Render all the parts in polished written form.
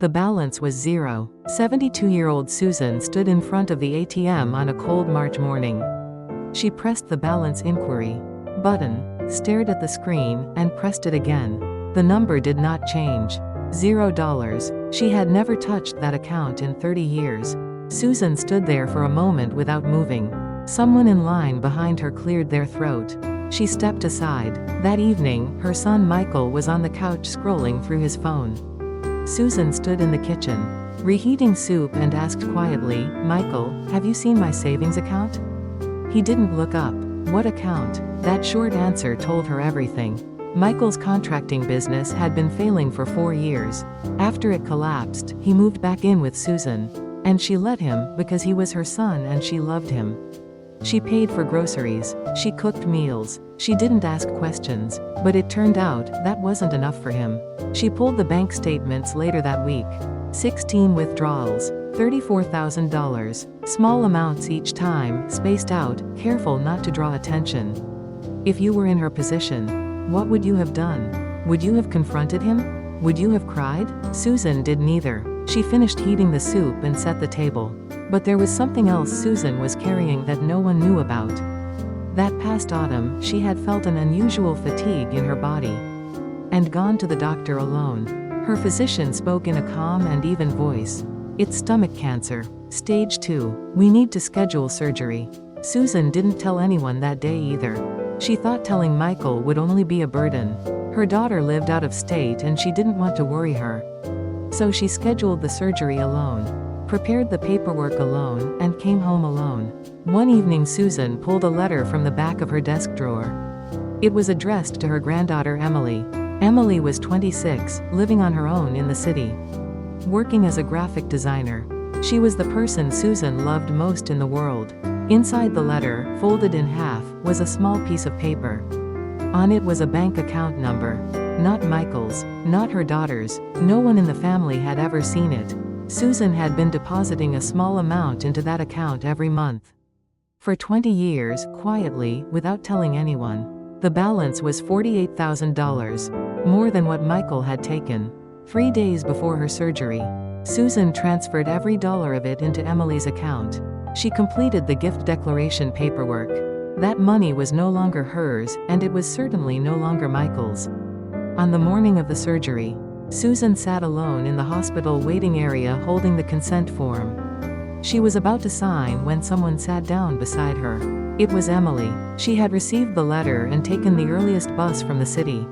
The balance was zero. 72-year-old Susan stood in front of the ATM on a cold March morning. She pressed the balance inquiry button, stared at the screen, and pressed it again. The number did not change. $0. She had never touched that account in 30 years. Susan stood there for a moment without moving. Someone in line behind her cleared their throat. She stepped aside. That evening, her son Michael was on the couch scrolling through his phone. Susan stood in the kitchen, reheating soup, and asked quietly, "Michael, have you seen my savings account?" He didn't look up. What account? That short answer told her everything. Michael's contracting business had been failing for 4 years. After it collapsed, he moved back in with Susan. And she let him, because he was her son and she loved him. She paid for groceries. She cooked meals. She didn't ask questions. But it turned out, that wasn't enough for him. She pulled the bank statements later that week. 16 withdrawals. $34,000. Small amounts each time, spaced out, careful not to draw attention. If you were in her position, what would you have done? Would you have confronted him? Would you have cried? Susan did neither. She finished heating the soup and set the table. But there was something else Susan was carrying that no one knew about. That past autumn, she had felt an unusual fatigue in her body. And gone to the doctor alone. Her physician spoke in a calm and even voice. "It's stomach cancer. Stage 2. We need to schedule surgery." Susan didn't tell anyone that day either. She thought telling Michael would only be a burden. Her daughter lived out of state and she didn't want to worry her. So she scheduled the surgery alone, prepared the paperwork alone, and came home alone. One evening Susan pulled a letter from the back of her desk drawer. It was addressed to her granddaughter Emily. Emily was 26, living on her own in the city, working as a graphic designer. She was the person Susan loved most in the world. Inside the letter, folded in half, was a small piece of paper. On it was a bank account number. Not Michael's, not her daughter's. No one in the family had ever seen it. Susan had been depositing a small amount into that account every month. For 20 years, quietly, without telling anyone. The balance was $48,000, more than what Michael had taken. 3 days before her surgery, Susan transferred every dollar of it into Emily's account. She completed the gift declaration paperwork. That money was no longer hers, and it was certainly no longer Michael's. On the morning of the surgery, Susan sat alone in the hospital waiting area holding the consent form. She was about to sign when someone sat down beside her. It was Emily. She had received the letter and taken the earliest bus from the city.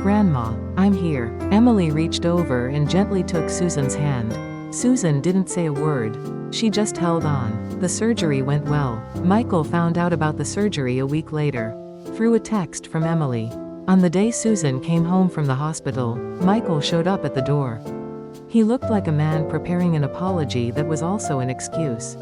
"Grandma, I'm here." Emily reached over and gently took Susan's hand. Susan didn't say a word. She just held on. The surgery went well. Michael found out about the surgery a week later, through a text from Emily. On the day Susan came home from the hospital, Michael showed up at the door. He looked like a man preparing an apology that was also an excuse.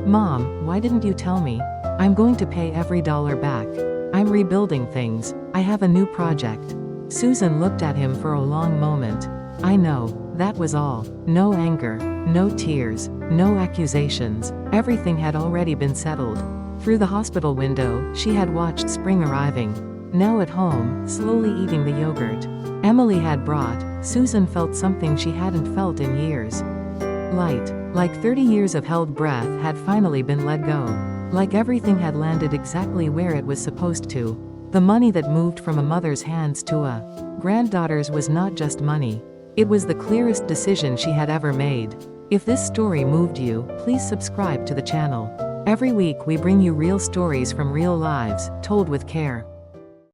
"Mom, why didn't you tell me? I'm going to pay every dollar back. I'm rebuilding things. I have a new project." Susan looked at him for a long moment. "I know." That was all. No anger, no tears, no accusations. Everything had already been settled. Through the hospital window, she had watched spring arriving. Now at home, slowly eating the yogurt Emily had brought, Susan felt something she hadn't felt in years. Light. Like 30 years of held breath had finally been let go. Like everything had landed exactly where it was supposed to. The money that moved from a mother's hands to a granddaughter's was not just money. It was the clearest decision she had ever made. If this story moved you, please subscribe to the channel. Every week we bring you real stories from real lives, told with care.